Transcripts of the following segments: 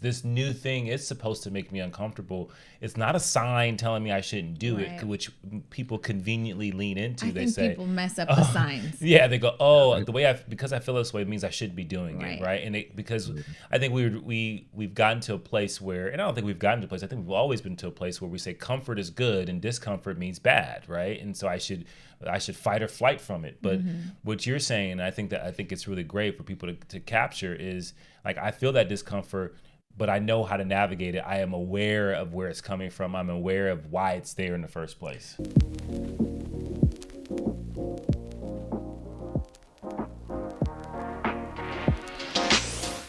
this new thing is supposed to make me uncomfortable. It's not a sign telling me I shouldn't do it, which people conveniently lean into. I think people mess up the signs. Yeah, they go, because I feel this way, it means I should be doing it, right? And because I think we've gotten to a place where, and I don't think we've gotten to a place, I think we've always been to a place where we say comfort is good and discomfort means bad, right? And so I should fight or flight from it. But what you're saying, I think it's really great for people to capture is, like, I feel that discomfort, but I know how to navigate it. I am aware of where it's coming from. I'm aware of why it's there in the first place.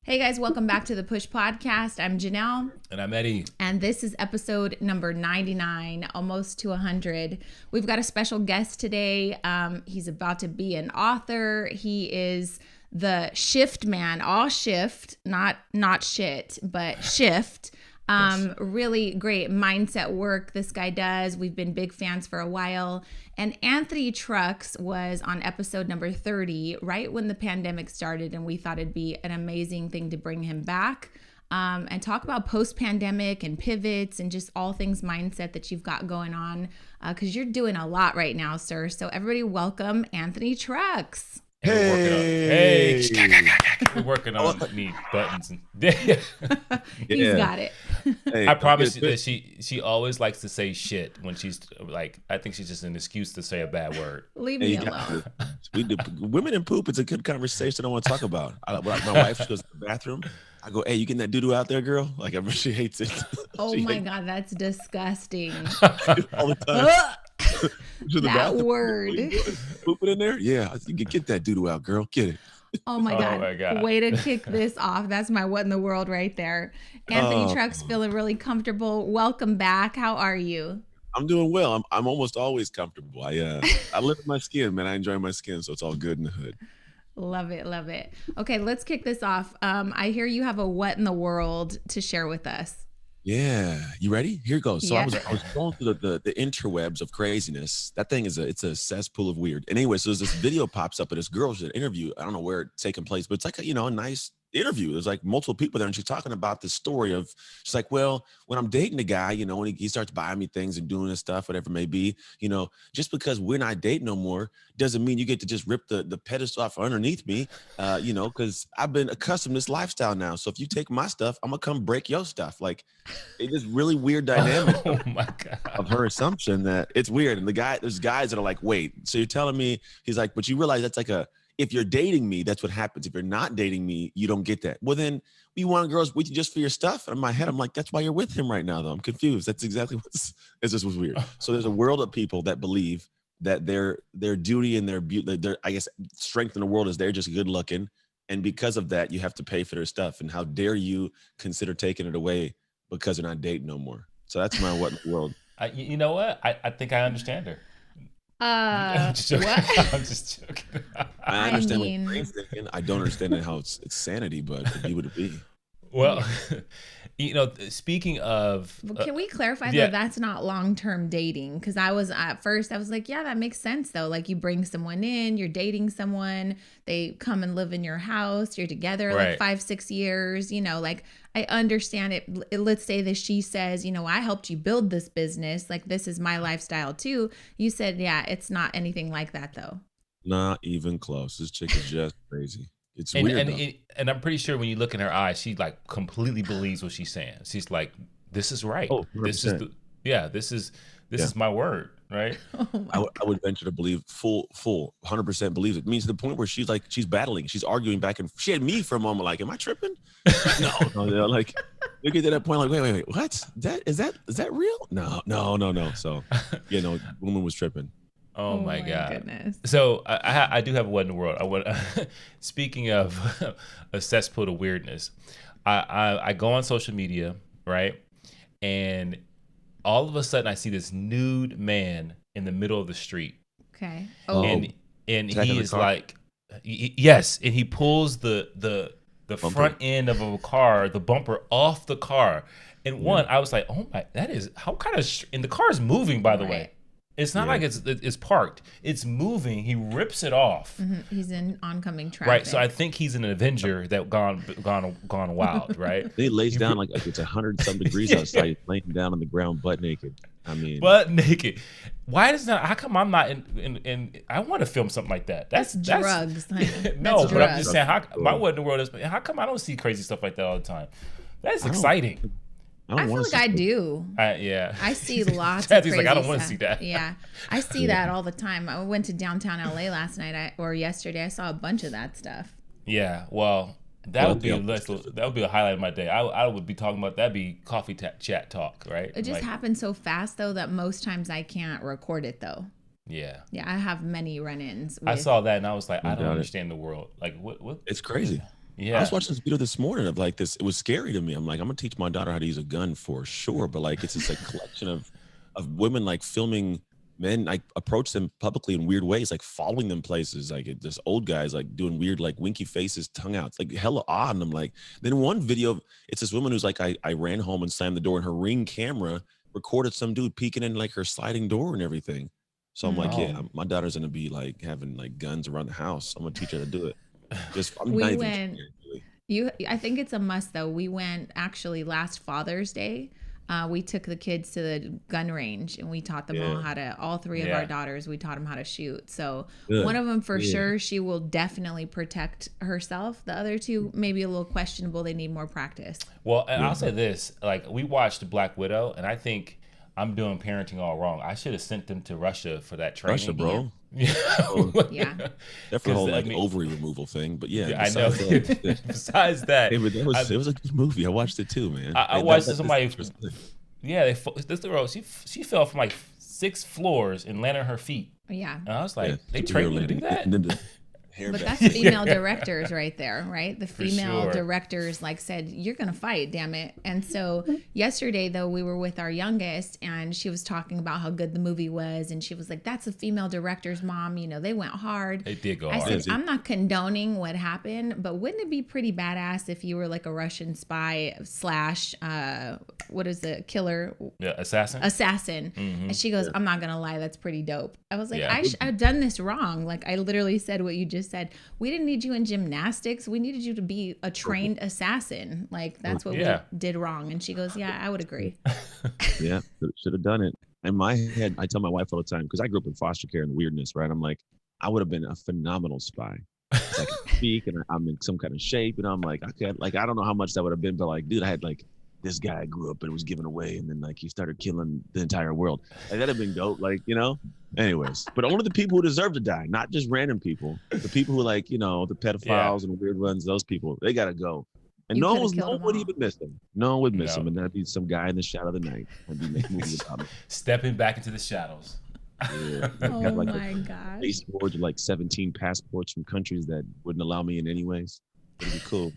Hey guys, welcome back to the Push Podcast. I'm Janelle. And I'm Eddie. And this is episode number 99, almost to 100. We've got a special guest today. He's about to be an author. He is the shift man, all shift, not shit, but shift. Yes. Really great mindset work this guy does. We've been big fans for a while. And Anthony Trucks was on episode number 30, right when the pandemic started, and we thought it'd be an amazing thing to bring him back and talk about post-pandemic and pivots and just all things mindset that you've got going on, because you're doing a lot right now, sir. So everybody welcome Anthony Trucks. Hey, we're working on neat buttons. He's got it. Hey, I promise you that she always likes to say shit when she's like, I think she's just an excuse to say a bad word. Leave me alone. Women and poop, it's a good conversation I want to talk about. My wife, she goes to the bathroom. I go, hey, you getting that doo-doo out there, girl? Like, she hates it. Oh my God, that's disgusting. All the time. That word. Poop it in there? Yeah, you can get that doo-doo out, girl. Get it. Oh my God. Way to kick this off. That's my what in the world right there. Anthony Trucks, feeling really comfortable. Welcome back. How are you? I'm doing well. I'm almost always comfortable. I live in my skin, man. I enjoy my skin, so it's all good in the hood. Love it. Love it. Okay, let's kick this off. I hear you have a what in the world to share with us. Yeah, you ready? Here it goes. So yeah. I was going through the interwebs of craziness. That thing it's a cesspool of weird. And anyway, so this video pops up of this girl's interview. I don't know where it's taking place, but it's like a nice interview. There's like multiple people there, and she's talking about the story of, she's like, well, when I'm dating a guy, when he starts buying me things and doing this stuff, whatever it may be, just because we're not dating no more doesn't mean you get to just rip the pedestal off underneath me, because I've been accustomed to this lifestyle now. So if you take my stuff, I'm gonna come break your stuff. Like, it's this really weird dynamic of her assumption that it's weird. And there's guys that are like, wait, so you're telling me, he's like, but you realize that's like if you're dating me, that's what happens. If you're not dating me, you don't get that. Well, then you want girls with you just for your stuff. And in my head, I'm like, that's why you're with him right now, though. I'm confused. That's exactly this was weird. So there's a world of people that believe that their duty and their beauty, their, I guess, strength in the world is they're just good looking. And because of that, you have to pay for their stuff. And how dare you consider taking it away because they're not dating no more. So that's my what in the world. You know what? I think I understand her. I'm just joking. What? I'm just joking. I understand what Brain's thinking. I don't understand how it's sanity, but it'd be what it be. Well, speaking of, can we clarify though, that's not long-term dating? Because at first I was like, yeah, that makes sense though. Like, you bring someone in, you're dating someone, they come and live in your house, you're together like 5-6 years, like I understand it. Let's say that she says, I helped you build this business. Like, this is my lifestyle too. You said, yeah, it's not anything like that though. Not even close. This chick is just crazy. It's weird. And I'm pretty sure when you look in her eyes, she like completely believes what she's saying. She's like, this is right. Oh, this is this is my word, right? I would venture to believe full 100% believes it. It means to the point where she's battling, she's arguing back, and she had me for a moment like, am I tripping? No, like you get to that point like, wait, what? Is that real? No. So woman was tripping. Oh my God. Goodness. So I do have what in the world. Speaking of a cesspool of weirdness, I go on social media, right? And all of a sudden I see this nude man in the middle of the street. Okay. Oh. And he is like, yes. And he pulls the front end of a car, the bumper off the car. And I was like, oh my, that is, how kind of, and the car is moving, by the way. It's not like it's parked. It's moving. He rips it off. Mm-hmm. He's in oncoming traffic. Right. So I think he's an Avenger that gone wild. Right. He lays down like it's 100-some degrees outside. He's laying down on the ground butt naked. I mean, butt naked. Why does not? How come I'm not in I want to film something like that. That's drugs. No, that's but drugs. I'm just saying, what in the world is? How come I don't see crazy stuff like that all the time? That's exciting. I feel like I do. Yeah. I see lots of crazy like, I don't want to stuff. see that. Yeah. I see that all the time. I went to downtown LA last night or yesterday. I saw a bunch of that stuff. Yeah. Well, that would be a highlight of my day. I would be talking about that'd be coffee chat talk, right? It just happens so fast though that most times I can't record it though. Yeah. Yeah, I have many run-ins. I saw that and I was like, I don't understand the world. Like what? It's crazy. Yeah. I was watching this video this morning of like this. It was scary to me. I'm like, I'm gonna teach my daughter how to use a gun for sure. But like, it's just a collection of women like filming men like approach them publicly in weird ways, like following them places. Like this old guys like doing weird like winky faces, tongue out. It's like hella odd. And I'm like, then one video, it's this woman who's like, I ran home and slammed the door, and her Ring camera recorded some dude peeking in like her sliding door and everything. So I'm like, yeah, my daughter's gonna be like having like guns around the house. I'm gonna teach her to do it. I think it's a must though. We went actually last Father's Day. We took the kids to the gun range and we taught them all three of our daughters, we taught them how to shoot. So one of them for sure, she will definitely protect herself. The other two, maybe a little questionable. They need more practice. Well, and I'll say this, like we watched Black Widow and I think I'm doing parenting all wrong. I should have sent them to Russia for that training. Russia, bro. Yeah. That's the whole like ovary removal thing. But yeah, I know. Besides that, it was a good movie. I watched it too, man. I watched somebody. Yeah, this girl. She fell from like 6 floors and landed on her feet. Yeah. And I was like, they trained her to do that. But that's female directors right there, right? The female directors like said, you're going to fight, damn it. And so yesterday, though, we were with our youngest and she was talking about how good the movie was. And she was like, that's a female director's mom. You know, they went hard. They did go hard. I said, I'm not condoning what happened, but wouldn't it be pretty badass if you were like a Russian spy / what is the killer? Yeah, assassin. Mm-hmm. And she goes, I'm not going to lie. That's pretty dope. I was like, I've done this wrong. Like I literally said what you just said. We didn't need you in gymnastics. We needed you to be a trained assassin. Like that's what we did wrong. And she goes, yeah, I would agree. Yeah, should have done it. In my head, I tell my wife all the time, because I grew up in foster care and weirdness, right? I'm like, I would have been a phenomenal spy. Like I can speak and I'm in some kind of shape. And I'm like, okay, like I don't know how much that would have been, but like, dude, I had like this guy grew up and was given away, and then like he started killing the entire world. Like that'd have been dope, like, you know. Anyways, but only the people who deserve to die, not just random people. The people who like, you know, the pedophiles and weird ones, those people, they gotta go. And no one would even miss them. No one would miss them, and that'd be some guy in the shadow of the night and be making movies about him. Stepping back into the shadows. Yeah. Oh like my God. Passport like 17 passports from countries that wouldn't allow me in anyways. It'd be cool.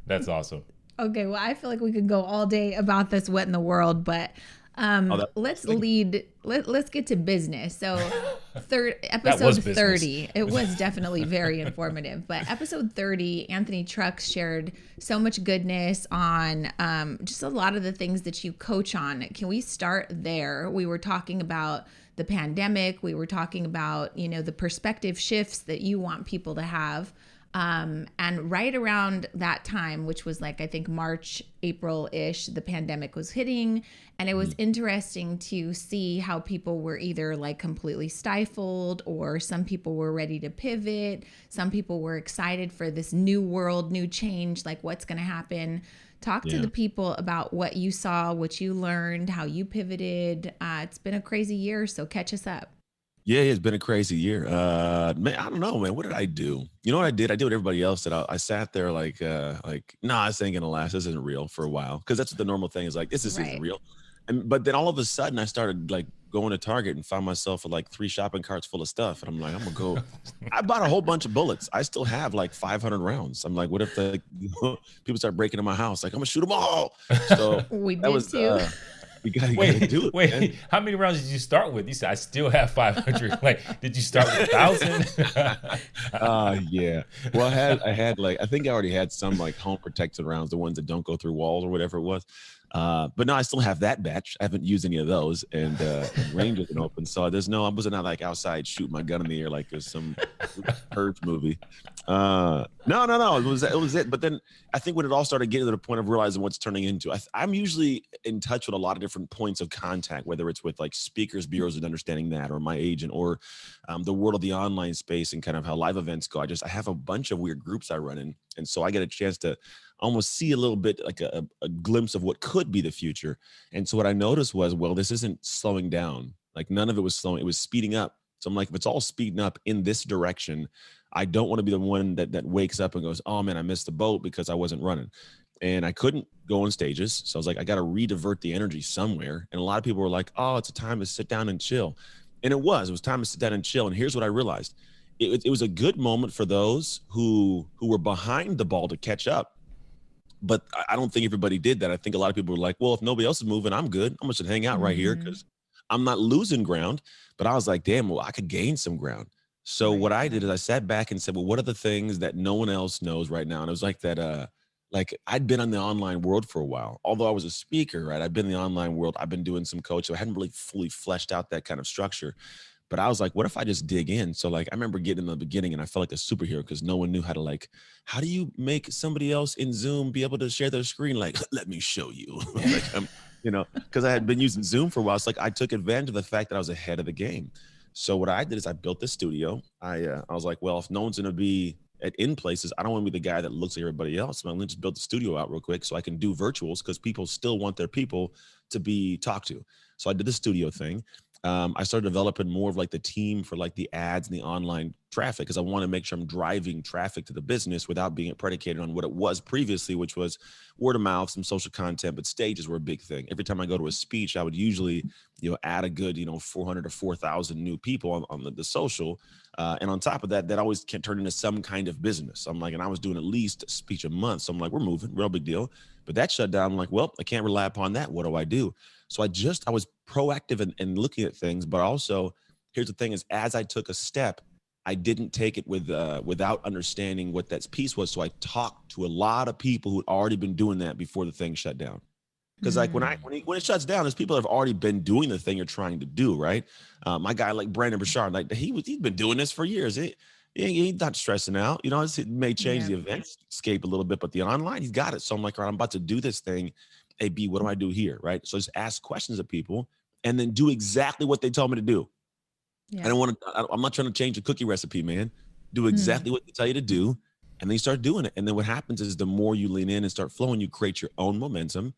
That's awesome. Okay, well, I feel like we could go all day about this what in the world, but let's get to business. So episode 30, it was definitely very informative, but episode 30, Anthony Trucks shared so much goodness on just a lot of the things that you coach on. Can we start there? We were talking about the pandemic. We were talking about, you know, the perspective shifts that you want people to have. And right around that time, which was like, I think March, April-ish, the pandemic was hitting. And it was interesting to see how people were either like completely stifled, or some people were ready to pivot. Some people were excited for this new world, new change, like what's going to happen. Talk to the people about what you saw, what you learned, how you pivoted. It's been a crazy year, so catch us up. Yeah, it's been a crazy year. Man, I don't know, man. What did I do? You know what I did? I did what everybody else did. I sat there like, nah, this ain't gonna last. This isn't real for a while. Because that's what the normal thing is, like, this isn't real. But then all of a sudden I started like going to Target and found myself with like 3 shopping carts full of stuff. And I'm like, I'm gonna go. I bought a whole bunch of bullets. I still have like 500 rounds. I'm like, what if people start breaking in my house? Like, I'm gonna shoot them all. So we did too. You gotta do it. Wait, man. How many rounds did you start with? You said I still have 500. Like, did you start with 1,000? Yeah. Well, I had like, I think I already had some like home protected rounds, the ones that don't go through walls or whatever it was. But no, I still have that batch. I haven't used any of those, and range isn't open. So I wasn't out like outside shooting my gun in the air like there's some Purge movie. No. It was it. But then I think when it all started getting to the point of realizing what's turning into, I'm usually in touch with a lot of different points of contact, whether it's with like speakers bureaus and understanding that, or my agent, or the world of the online space and kind of how live events go. I have a bunch of weird groups I run in, and so I get a chance to almost see a little bit like a glimpse of what could be the future. And so what I noticed was, well, this isn't slowing down. Like none of it was slowing, it was speeding up. So I'm like, if it's all speeding up in this direction, I don't want to be the one that wakes up and goes, oh man, I missed the boat because I wasn't running. And I couldn't go on stages. So I was like, I got to redivert the energy somewhere. And a lot of people were like, oh, it's a time to sit down and chill. And it was time to sit down and chill. And here's what I realized. It was a good moment for those who were behind the ball to catch up. But I don't think everybody did that. I think a lot of people were like, well, if nobody else is moving, I'm good. I'm just gonna hang out right here because I'm not losing ground. But I was like, damn, well, I could gain some ground. So what I did is I sat back and said, well, what are the things that no one else knows right now? And it was like that, like I'd been in the online world for a while. Although I was a speaker, right? I've been in the online world. I've been doing some coaching. I hadn't really fully fleshed out that kind of structure. But I was like, what if I just dig in? So like, I remember getting in the beginning and I felt like a superhero because no one knew how to like, how do you make somebody else in Zoom be able to share their screen? Like, let me show you. Like, because I had been using Zoom for a while. It's like I took advantage of the fact that I was ahead of the game. So what I did is I built the studio. I was like, well, if no one's going to be in places, I don't want to be the guy that looks like everybody else. So I'm going to just build the studio out real quick so I can do virtuals because people still want their people to be talked to. So I did the studio thing. I started developing more of like the team for like the ads and the online traffic because I want to make sure I'm driving traffic to the business without being predicated on what it was previously, which was word of mouth, some social content, but stages were a big thing. Every time I go to a speech, I would usually, add a good, 400 to 4,000 new people on the social. And on top of that, that always can turn into some kind of business. I'm like, and I was doing at least a speech a month. So I'm like, we're moving, real big deal. But that shut down. I'm like, well, I can't rely upon that. What do I do? So I was proactive in looking at things, but also here's the thing is as I took a step, I didn't take it without understanding what that piece was. So I talked to a lot of people who had already been doing that before the thing shut down. Because like when it shuts down, there's people that have already been doing the thing you're trying to do, right? My guy like Brandon Bouchard, like he's been doing this for years. He's not stressing out. It may change the eventscape a little bit, but the online, he's got it. So I'm like, all right, I'm about to do this thing. A, B, what do I do here, right? So just ask questions of people and then do exactly what they told me to do. Yeah. I'm not trying to change the cookie recipe, man. Do exactly what they tell you to do. And then you start doing it. And then what happens is the more you lean in and start flowing, you create your own momentum.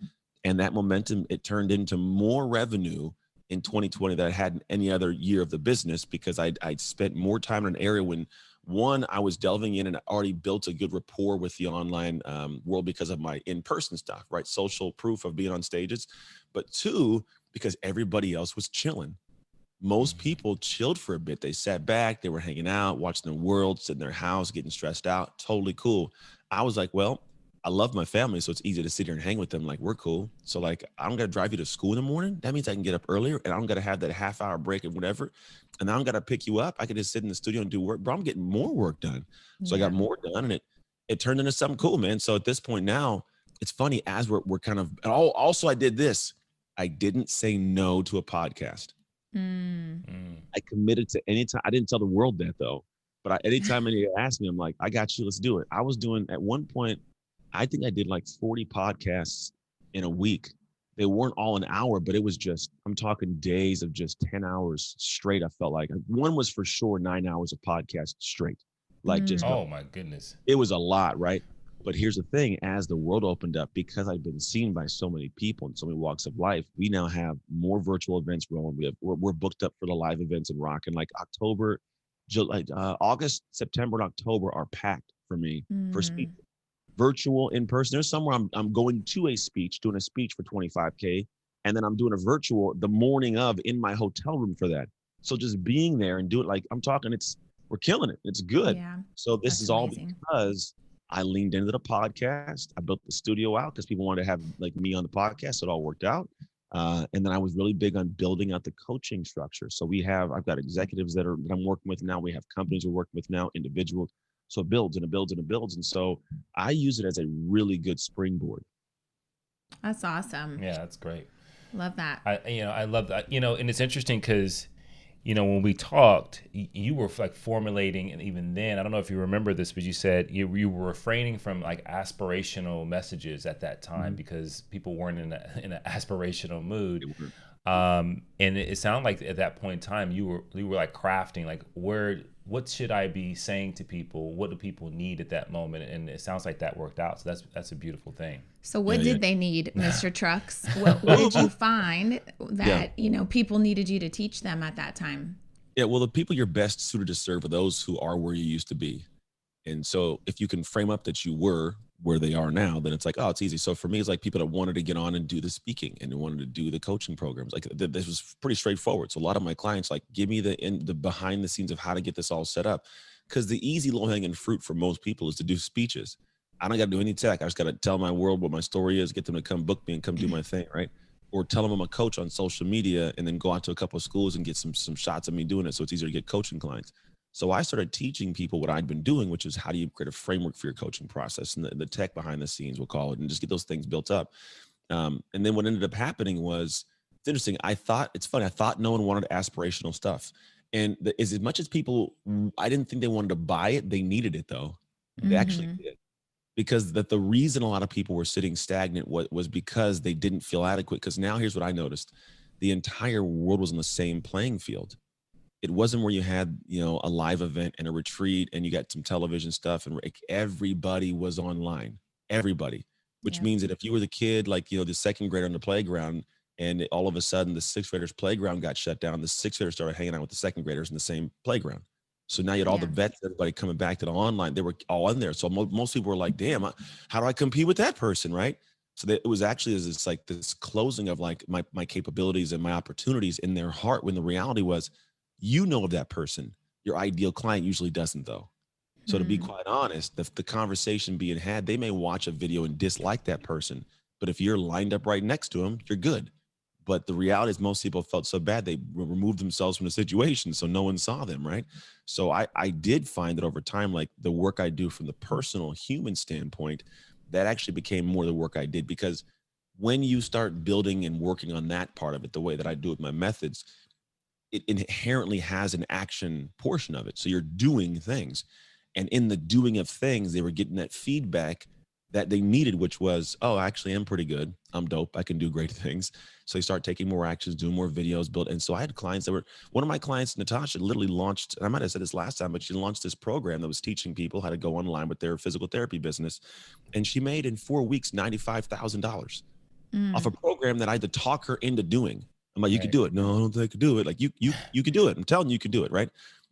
And that momentum, it turned into more revenue in 2020 than I had in any other year of the business because I'd spent more time in an area when, one, I was delving in and I already built a good rapport with the online world because of my in-person stuff, right? Social proof of being on stages. But two, because everybody else was chilling. Most people chilled for a bit. They sat back, they were hanging out, watching the world, sitting in their house, getting stressed out. Totally cool. I was like, well, I love my family, so it's easy to sit here and hang with them. Like, we're cool. So like, I don't got to drive you to school in the morning. That means I can get up earlier and I don't got to have that half-hour break or whatever. And I don't got to pick you up. I could just sit in the studio and do work, bro. I'm getting more work done. So I got more done and it turned into something cool, man. So at this point now, it's funny as we're kind of, and also I did this. I didn't say no to a podcast. I committed to anytime. I didn't tell the world that though, but anytime anybody asked me, I'm like, I got you. Let's do it. I was doing at one point, I think I did like 40 podcasts in a week. They weren't all an hour, but it was just, I'm talking days of just 10 hours straight. I felt like one was for sure 9 hours of podcast straight. Like just, oh my goodness. It was a lot, right? But here's the thing, as the world opened up, because I've been seen by so many people in so many walks of life, we now have more virtual events rolling. We're booked up for the live events in rock. And like October, July, August, September, and October are packed for me for speaking. Virtual, in person. There's somewhere I'm going to a speech, doing a speech for 25K. And then I'm doing a virtual the morning of in my hotel room for that. So just being there and do it, like I'm talking, we're killing it. It's good. Yeah, so this is amazing. All because I leaned into the podcast. I built the studio out because people wanted to have like me on the podcast. So it all worked out. And then I was really big on building out the coaching structure. So I've got executives that I'm working with now. We have companies we're working with now, individuals. So it builds and it builds and it builds. And so I use it as a really good springboard. That's awesome. Yeah, that's great. Love that. I love that. And it's interesting because, when we talked, you were like formulating, and even then, I don't know if you remember this, but you said you were refraining from like aspirational messages at that time because people weren't in an aspirational mood. And it sounded like at that point in time you were like crafting like what should I be saying to people? What do people need at that moment? And it sounds like that worked out. So that's a beautiful thing. So what did they need, Mr. Trucks? What did you find that, people needed you to teach them at that time? Yeah, well, the people you're best suited to serve are those who are where you used to be. And so if you can frame up that you were where they are now, then it's like, oh, it's easy. So for me, it's like people that wanted to get on and do the speaking and wanted to do the coaching programs. Like this was pretty straightforward. So a lot of my clients like, give me the behind the scenes of how to get this all set up. Because the easy low hanging fruit for most people is to do speeches. I don't got to do any tech. I just got to tell my world what my story is, get them to come book me and come do my thing, right? Or tell them I'm a coach on social media and then go out to a couple of schools and get some shots of me doing it. So it's easier to get coaching clients. So I started teaching people what I'd been doing, which is how do you create a framework for your coaching process and the tech behind the scenes, we'll call it, and just get those things built up. And then what ended up happening was, it's interesting. I thought no one wanted aspirational stuff. And as much as people, I didn't think they wanted to buy it. They needed it though. They actually did. Because the reason a lot of people were sitting stagnant was because they didn't feel adequate. Because now here's what I noticed. The entire world was on the same playing field. It wasn't where you had, a live event and a retreat and you got some television stuff and everybody was online, everybody, which means that if you were the kid, like, the second grader on the playground and all of a sudden the sixth graders playground got shut down, the sixth graders started hanging out with the second graders in the same playground. So now you had all the vets, everybody coming back to the online, they were all in there. So most people were like, damn, how do I compete with that person? Right. So it was actually it's like this closing of like my capabilities and my opportunities in their heart, when the reality was, of that person. Your ideal client usually doesn't though. So to be quite honest, the conversation being had, they may watch a video and dislike that person, but if you're lined up right next to them, you're good. But the reality is most people felt so bad, they removed themselves from the situation. So no one saw them. Right. So I did find that over time, like the work I do from the personal human standpoint, that actually became more the work I did, because when you start building and working on that part of it, the way that I do with my methods, it inherently has an action portion of it. So you're doing things. And in the doing of things, they were getting that feedback that they needed, which was, oh, actually, I'm pretty good. I'm dope. I can do great things. So you start taking more actions, doing more videos, build. And so I had clients that were, one of my clients, Natasha, literally launched, and I might have said this last time, but she launched this program that was teaching people how to go online with their physical therapy business. And she made in 4 weeks, $95,000 off a program that I had to talk her into doing. I'm like, you could do it. No, I don't think I could do it. Like you could do it. I'm telling you, you could do it. Right.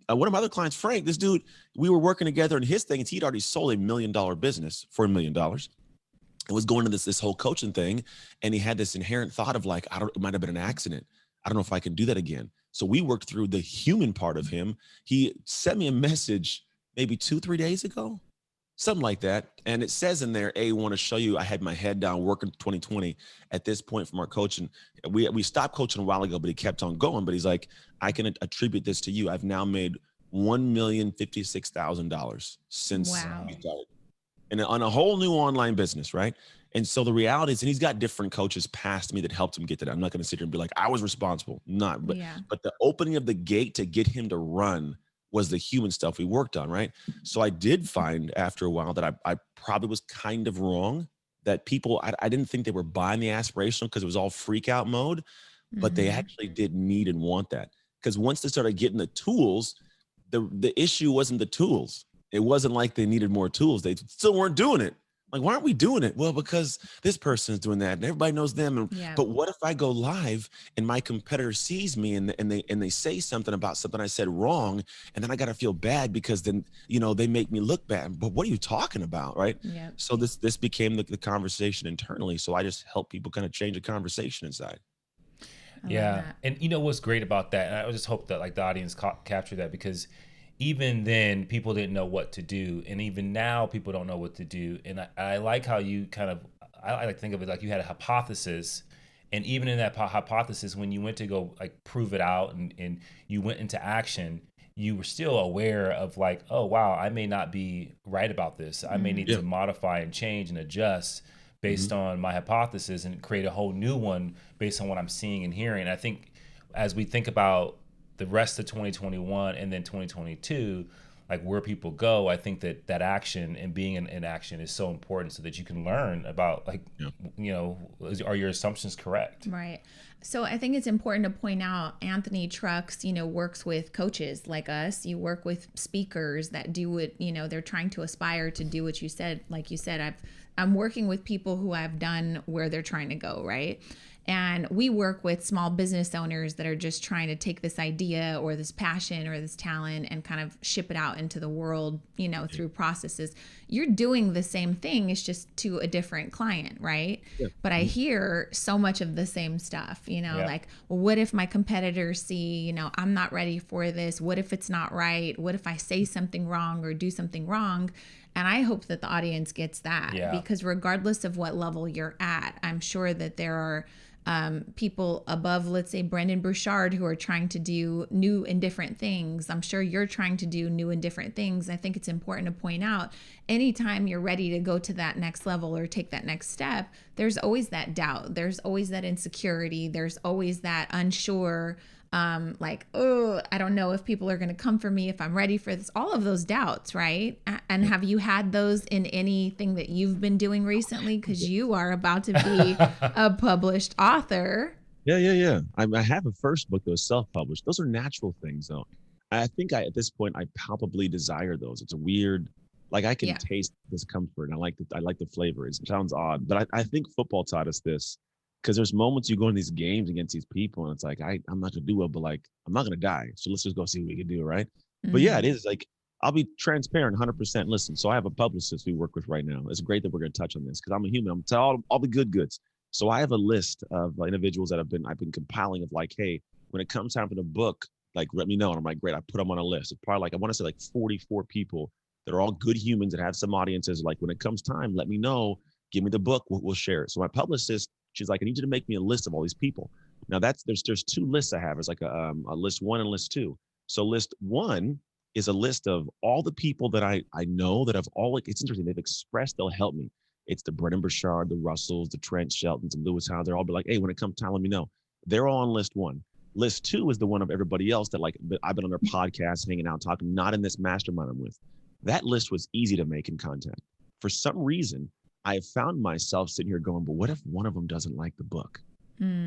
One of my other clients, Frank, this dude, we were working together, and his thing is he'd already sold $1 million business for $1 million. It was going to this whole coaching thing. And he had this inherent thought of like, it might've been an accident. I don't know if I can do that again. So we worked through the human part of him. He sent me a message maybe 2-3 days ago, something like that. And it says in there, I want to show you, I had my head down working 2020 at this point from our coaching. We stopped coaching a while ago, but he kept on going. But he's like, I can attribute this to you. I've now made $1,056,000 since we started. And on a whole new online business, right? And so the reality is, and he's got different coaches past me that helped him get to that. I'm not going to sit here and be like, I was responsible. But the opening of the gate to get him to run was the human stuff we worked on, right? So I did find after a while that I probably was kind of wrong, that people, I didn't think they were buying the aspirational because it was all freak out mode, but they actually did need and want that. Because once they started getting the tools, the issue wasn't the tools. It wasn't like they needed more tools. They still weren't doing it. Like, why aren't we doing it? Well, because this person is doing that and everybody knows them. But what if I go live and my competitor sees me and they say something about something I said wrong, and then I got to feel bad because then, they make me look bad. But what are you talking about? Right. So this became the conversation internally. So I just help people kind of change the conversation inside. And what's great about that, and I just hope that like the audience capture that, because even then people didn't know what to do, and even now people don't know what to do. And I like how you I like to think of it like you had a hypothesis, and even in that hypothesis, when you went to go like prove it out and you went into action, you were still aware of like, oh wow, I may not be right about this. I may need to modify and change and adjust. based on my hypothesis and create a whole new one based on what I'm seeing and hearing. And I think as we think about the rest of 2021 and then 2022, like where people go, I think that action and being in action is so important so that you can learn about like, are your assumptions correct? Right. So I think it's important to point out Anthony Trucks, works with coaches like us. You work with speakers that do what, they're trying to aspire to do what you said. Like you said, I'm working with people who have done where they're trying to go, right? And we work with small business owners that are just trying to take this idea or this passion or this talent and kind of ship it out into the world, through processes. You're doing the same thing. It's just to a different client, right? Yeah. But I hear so much of the same stuff, like, well, what if my competitors see, I'm not ready for this? What if it's not right? What if I say something wrong or do something wrong? And I hope that the audience gets that, because regardless of what level you're at, I'm sure that there are people above, let's say, Brendan Burchard, who are trying to do new and different things. I'm sure you're trying to do new and different things. I think it's important to point out, anytime you're ready to go to that next level or take that next step, there's always that doubt. There's always that insecurity. There's always that unsure, like, oh, I don't know if people are going to come for me, if I'm ready for this, all of those doubts, right? And have you had those in anything that you've been doing recently? Because you are about to be a published author. Yeah. I have a first book that was self-published. Those are natural things, though. I think at this point, I palpably desire those. It's a weird, like I can taste discomfort. I like the flavor. It sounds odd, but I think football taught us this. Because there's moments you go in these games against these people and it's like, I'm not gonna do well, but like, I'm not gonna die. So let's just go see what we can do, right? Mm-hmm. But yeah, it is like, I'll be transparent 100%. Listen, so I have a publicist we work with right now. It's great that we're gonna touch on this because I'm a human. I'm tell all the good goods. So I have a list of individuals that I've been compiling of like, hey, when it comes time for the book, like let me know. And I'm like, great, I put them on a list. It's probably like, I want to say like 44 people that are all good humans that have some audiences. Like when it comes time, let me know, give me the book, we'll share it. So my publicist, she's like, I need you to make me a list of all these people. Now there's two lists I have. It's like a list 1 and list 2. So list 1 is a list of all the people that I know that have all, like, it's interesting. They've expressed they'll help me. It's the Brendan Burchard, the Russells, the Trent Sheltons, and Lewis Howe. They're all be like, hey, when it comes time, let me know. They're all on list 1. List 2 is the one of everybody else that I've been on their podcast, hanging out, talking, not in this mastermind I'm with. That list was easy to make and contact. For some reason, I have found myself sitting here going, but what if one of them doesn't like the book?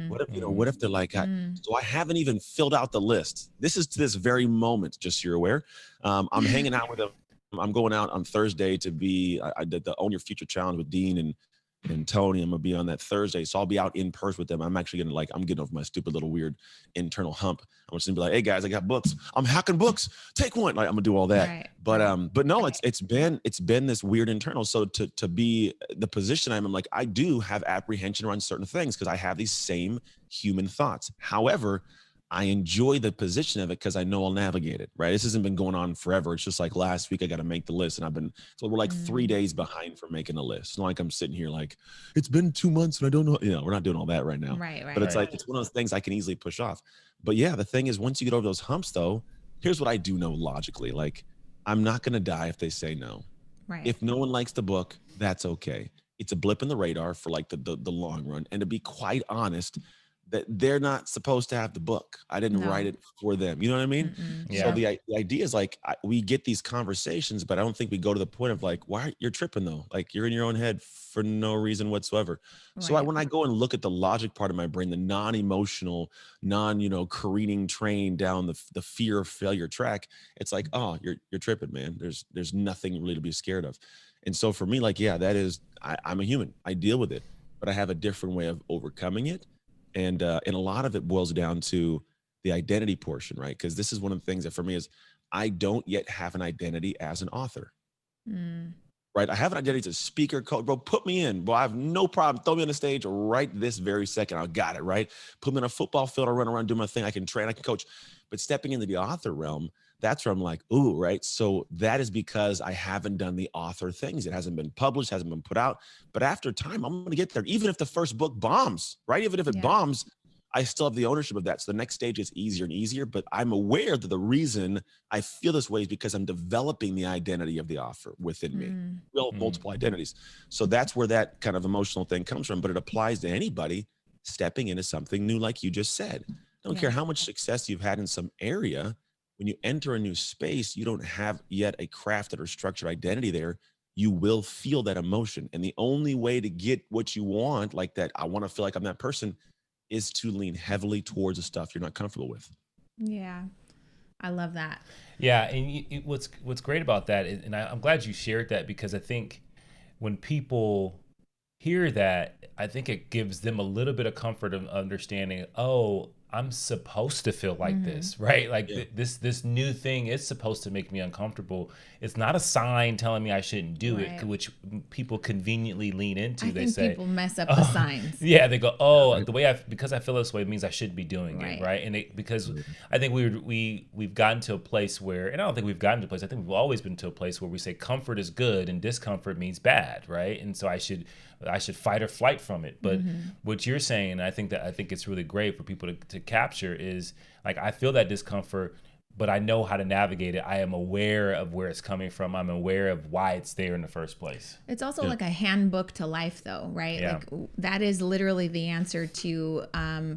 What if they're like, so I haven't even filled out the list. This is to this very moment, just so you're aware. I'm hanging out with them. I'm going out on Thursday to be, I did the Own Your Future Challenge with Dean and Tony. I'm going to be on that Thursday. So I'll be out in person with them. I'm actually going to I'm getting over my stupid little weird internal hump. I'm just going to be like, hey guys, I got books. I'm hacking books. Take one. Like I'm going to do all that. Right. But no, right. it's been this weird internal. So to be the position I'm in, like, I do have apprehension around certain things because I have these same human thoughts. However, I enjoy the position of it because I know I'll navigate it, right? This hasn't been going on forever. It's just like last week I got to make the list and so we're like 3 days behind for making a list. It's not like I'm sitting here like, it's been 2 months and I don't know, we're not doing all that right now. Right. But it's like, it's one of those things I can easily push off. But yeah, the thing is, once you get over those humps though, here's what I do know logically. Like, I'm not going to die if they say no. Right. If no one likes the book, that's okay. It's a blip in the radar for like the long run. And to be quite honest, that they're not supposed to have the book. I didn't write it for them. You know what I mean? Yeah. So the idea is like, we get these conversations, but I don't think we go to the point of like, why you're tripping though? Like you're in your own head for no reason whatsoever. Right. So when I go and look at the logic part of my brain, the non-emotional, careening train down the fear of failure track, it's like, oh, you're tripping, man. There's nothing really to be scared of. And so for me, like, yeah, that is, I'm a human. I deal with it, but I have a different way of overcoming it. And a lot of it boils down to the identity portion, right? Because this is one of the things that for me is I don't yet have an identity as an author, right? I have an identity as a speaker, coach, bro, put me in. Well, I have no problem. Throw me on the stage right this very second. I got it, right? Put me on a football field. I run around, do my thing. I can train, I can coach. But stepping into the author realm, that's where I'm like, ooh, right? So that is because I haven't done the author things. It hasn't been published, hasn't been put out. But after time, I'm going to get there. Even if the first book bombs, right? Even if it bombs, I still have the ownership of that. So the next stage is easier and easier, but I'm aware that the reason I feel this way is because I'm developing the identity of the author within me. Mm, Well, multiple identities. So that's where that kind of emotional thing comes from, but it applies to anybody stepping into something new, like you just said. I don't yeah. care how much success you've had in some area. When you enter a new space, you don't have yet a crafted or structured identity there. You will feel that emotion. And the only way to get what you want, like that, I want to feel like I'm that person, is to lean heavily towards the stuff you're not comfortable with. Yeah. I love that. Yeah, and what's great about that is, and I'm glad you shared that, because I think when people hear that, I think it gives them a little bit of comfort of understanding, oh, I'm supposed to feel like Mm-hmm. this, right? Like Yeah. this new thing is supposed to make me uncomfortable. It's not a sign telling me I shouldn't do it, Right. which people conveniently lean into. I They think say, people mess up the oh, signs. yeah, they go, oh, Right. the way because I feel this way means I should be doing it, Right. right? And because Yeah. I think we've gotten to a place where, and I don't think we've gotten to a place. I think we've always been to a place where we say comfort is good and discomfort means bad, right? And so I should fight or flight from it. But Mm-hmm. what you're saying, and I think it's really great for people to capture, is like, I feel that discomfort, but I know how to navigate it. I am aware of where it's coming from. I'm aware of why it's there in the first place. It's also Yeah. like a handbook to life, though, right? Yeah. Like that is literally the answer to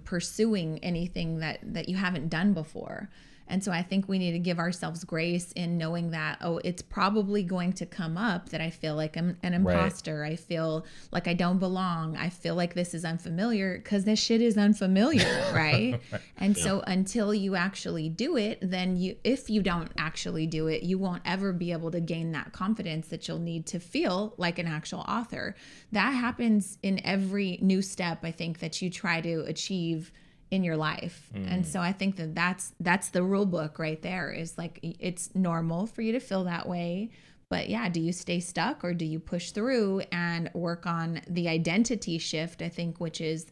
pursuing anything that you haven't done before. And so I think we need to give ourselves grace in knowing that, oh, it's probably going to come up that I feel like I'm an imposter. I feel like I don't belong. I feel like this is unfamiliar, because this shit is unfamiliar, right? And Yeah. so until you actually do it, then if you don't actually do it, you won't ever be able to gain that confidence that you'll need to feel like an actual author. That happens in every new step, I think, that you try to achieve in your life. And so I think that's the rule book right there, is like, it's normal for you to feel that way. But yeah, do you stay stuck, or do you push through and work on the identity shift, I think, which is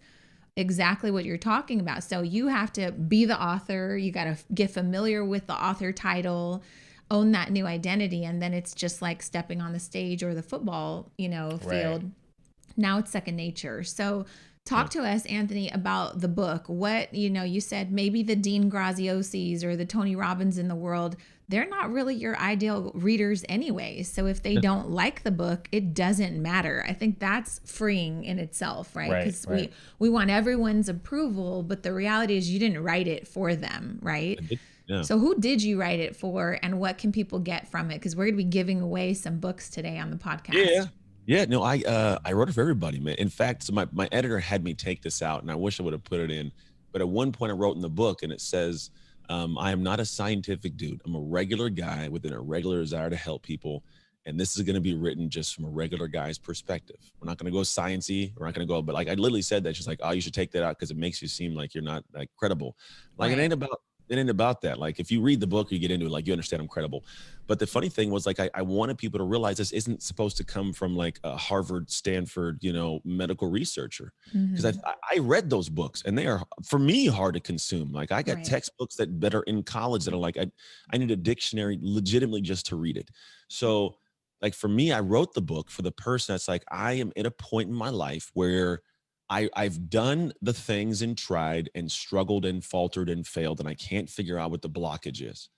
exactly what you're talking about. So you have to be the author, you got to get familiar with the author title, own that new identity, and then it's just like stepping on the stage or the football, field. Right. Now it's second nature. So talk to us, Anthony, about the book. What, you said maybe the Dean Graziosis or the Tony Robbins in the world, they're not really your ideal readers anyway. So if they don't like the book, it doesn't matter. I think that's freeing in itself, right? Right, Because right. we want everyone's approval, but the reality is you didn't write it for them, right? Yeah. So who did you write it for, and what can people get from it? Because we're going to be giving away some books today on the podcast. Yeah. Yeah. No, I wrote it for everybody, man. In fact, so my editor had me take this out, and I wish I would have put it in. But at one point I wrote in the book, and it says, I am not a scientific dude. I'm a regular guy with an irregular desire to help people. And this is going to be written just from a regular guy's perspective. We're not going to go sciencey. We're not going to go, but like I literally said that. She's like, oh, you should take that out because it makes you seem like you're not like credible. Like Right. it ain't about that. Like if you read the book, you get into it, like you understand I'm credible. But the funny thing was, like, I wanted people to realize this isn't supposed to come from like a Harvard, Stanford, medical researcher. Because Mhm. I read those books, and they are, for me, hard to consume. Like I got Right. textbooks that are in college that are like, I need a dictionary legitimately just to read it. So like for me, I wrote the book for the person that's like, I am at a point in my life where I've done the things and tried and struggled and faltered and failed, and I can't figure out what the blockage is.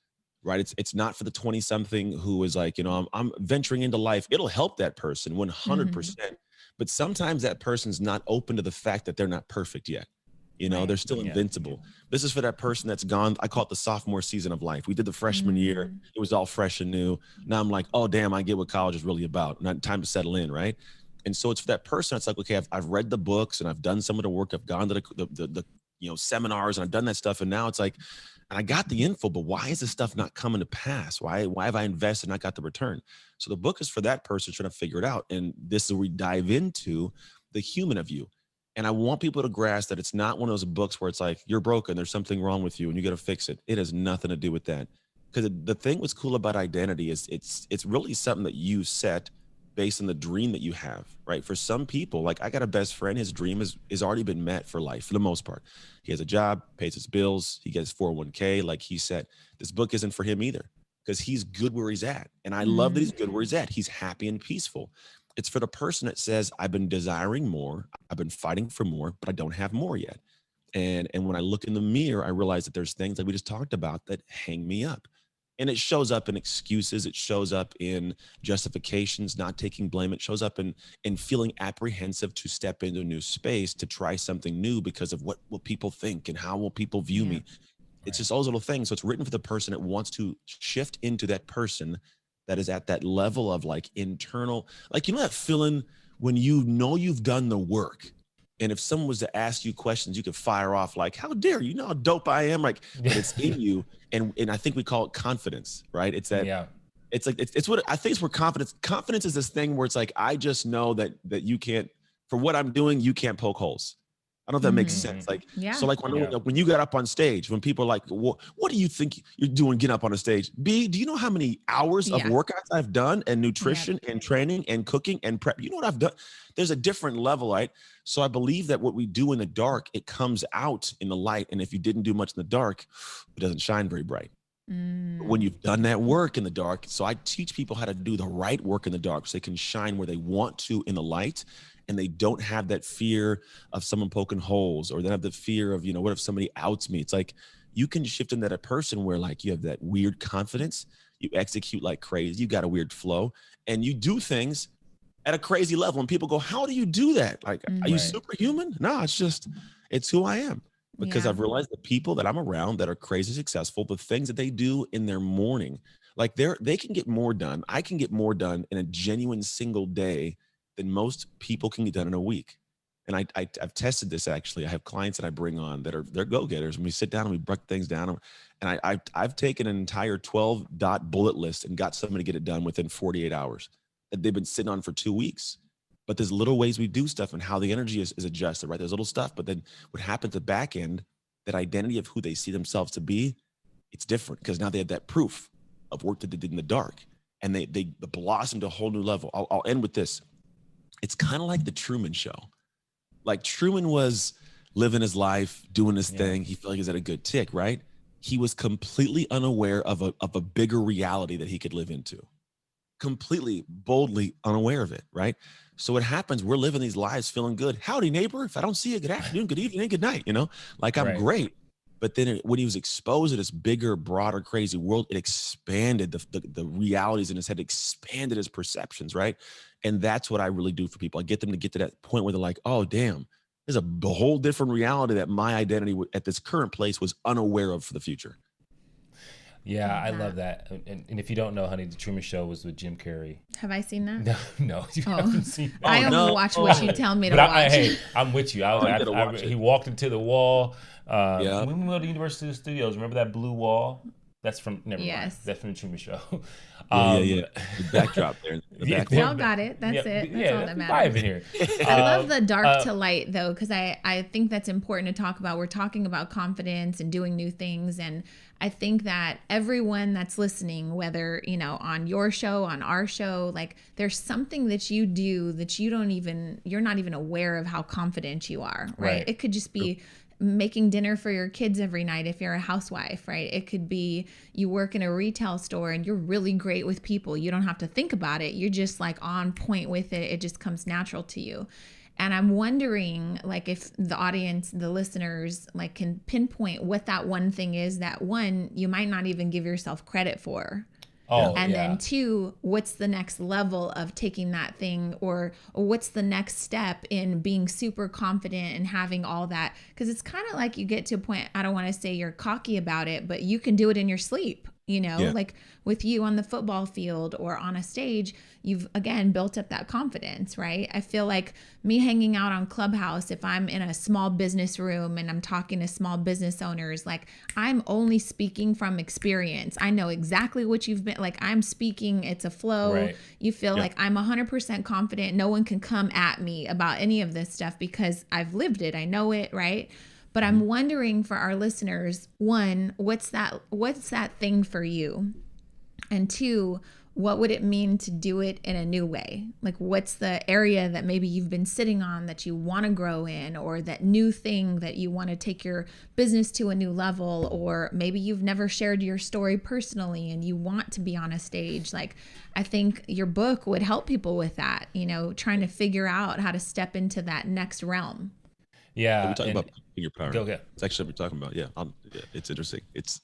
Right? It's not for the 20 something who is like, I'm venturing into life. It'll help that person Mhm. 100%. But sometimes that person's not open to the fact that they're not perfect yet. Right. They're still Yeah. invincible. This is for that person that's gone. I call it the sophomore season of life. We did the freshman year. Mm. It was all fresh and new. Now I'm like, oh, damn, I get what college is really about. Not time to settle in. Right. And so it's for that person. It's like, okay, I've read the books and I've done some of the work. I've gone to the seminars, and I've done that stuff. And now it's like, and I got the info, but why is this stuff not coming to pass? Why have I invested and not got the return? So the book is for that person trying to figure it out. And this is where we dive into the human of you. And I want people to grasp that it's not one of those books where it's like, you're broken, there's something wrong with you, and you got to fix it. It has nothing to do with that. Because the thing what's cool about identity is it's really something that you set based on the dream that you have, right? For some people, like I got a best friend, his dream is already been met for life for the most part. He has a job, pays his bills, he gets 401k. Like he said, this book isn't for him either, because he's good where he's at. And I love that Mm. he's good where he's at. He's happy and peaceful. It's for the person that says, I've been desiring more, I've been fighting for more, but I don't have more yet. And when I look in the mirror, I realize that there's things like we just talked about that hang me up. And it shows up in excuses. It shows up in justifications, not taking blame. It shows up in feeling apprehensive to step into a new space, to try something new because of what will people think and how will people view me. It's just all those little things. So it's written for the person that wants to shift into that person that is at that level of like internal, like, you know, that feeling when you know you've done the work. And if someone was to ask you questions, you could fire off like, how dare you know how dope I am? Like, but it's in you. And I think we call it confidence, right? It's that, it's like, it's what I think it's where confidence is this thing where it's like, I just know that you can't, for what I'm doing, you can't poke holes. I don't know if that makes sense. Like, so like when you got up on stage, when people are like, what do you think you're doing getting up on a stage? B, do you know how many hours of workouts I've done and nutrition and training and cooking and prep? You know what I've done? There's a different level, right? So I believe that what we do in the dark, it comes out in the light. And if you didn't do much in the dark, it doesn't shine very bright. But when you've done that work in the dark, so I teach people how to do the right work in the dark so they can shine where they want to in the light. And they don't have that fear of someone poking holes, or they have the fear of, you know, what if somebody outs me? It's like you can shift into that person where like you have that weird confidence, you execute like crazy, you got a weird flow, and you do things at a crazy level. And people go, how do you do that? Like, are you superhuman? No, it's who I am. Because I've realized the people that I'm around that are crazy successful, the things that they do in their morning, like they can get more done. I can get more done in a genuine single day than most people can get done in a week. And I've tested this actually. I have clients that I bring on that they're go-getters, and we sit down and we break things down. And I've taken an entire 12-dot bullet list and got somebody to get it done within 48 hours that they've been sitting on for 2 weeks. But there's little ways we do stuff and how the energy is adjusted, right? There's little stuff, but then what happens at the back end, that identity of who they see themselves to be, it's different because now they have that proof of work that they did in the dark, and they blossom to a whole new level. I'll end with this. It's kind of like the Truman Show. Like Truman was living his life, doing his thing. He felt like he was at a good tick, right? He was completely unaware of a bigger reality that he could live into. Completely, boldly unaware of it, right? So what happens, we're living these lives feeling good. Howdy, neighbor. If I don't see you, good afternoon, good evening, good night, you know? Like I'm great. But then when he was exposed to this bigger, broader, crazy world, it expanded the realities in his head, expanded his perceptions, right? And that's what I really do for people. I get them to get to that point where they're like, oh, damn, there's a whole different reality that my identity at this current place was unaware of for the future. Yeah, I love that. And if you don't know, honey, the Truman Show was with Jim Carrey. Have I seen that? No, you haven't seen that. I only watch what you tell me to watch. Hey, I'm with you. He walked into the wall. When we went to Universal Studios, remember that blue wall? That's from, never mind. That's from the Truman Show. The backdrop there. Y'all got it. That's it. That's all that matters. Here. I love the dark to light, though, because I think that's important to talk about. We're talking about confidence and doing new things. And I think that everyone that's listening, whether, you know, on your show, on our show, like there's something that you do that you're not even aware of how confident you are, right? It could just be making dinner for your kids every night if you're a housewife, right? It could be you work in a retail store and you're really great with people. You don't have to think about it. You're just like on point with it. It just comes natural to you. And I'm wondering, like, if the audience, the listeners, like, can pinpoint what that one thing is that, one, you might not even give yourself credit for. And then two, what's the next level of taking that thing, or what's the next step in being super confident and having all that? Because it's kind of like you get to a point, I don't want to say you're cocky about it, but you can do it in your sleep. You know, like with you on the football field or on a stage, you've, again, built up that confidence, right? I feel like me hanging out on Clubhouse, if I'm in a small business room and I'm talking to small business owners, like I'm only speaking from experience. I know exactly what you've been, like I'm speaking, it's a flow. Right. You feel like I'm 100% confident. No one can come at me about any of this stuff because I've lived it. I know it, right? But I'm wondering for our listeners, one, what's that thing for you? And two, what would it mean to do it in a new way? Like, what's the area that maybe you've been sitting on that you want to grow in, or that new thing that you want to take your business to a new level, or maybe you've never shared your story personally and you want to be on a stage. Like, I think your book would help people with that, you know, trying to figure out how to step into that next realm. So we Yeah, talking and about finger power. go. It's actually what we're talking about. Yeah, yeah, it's interesting. It's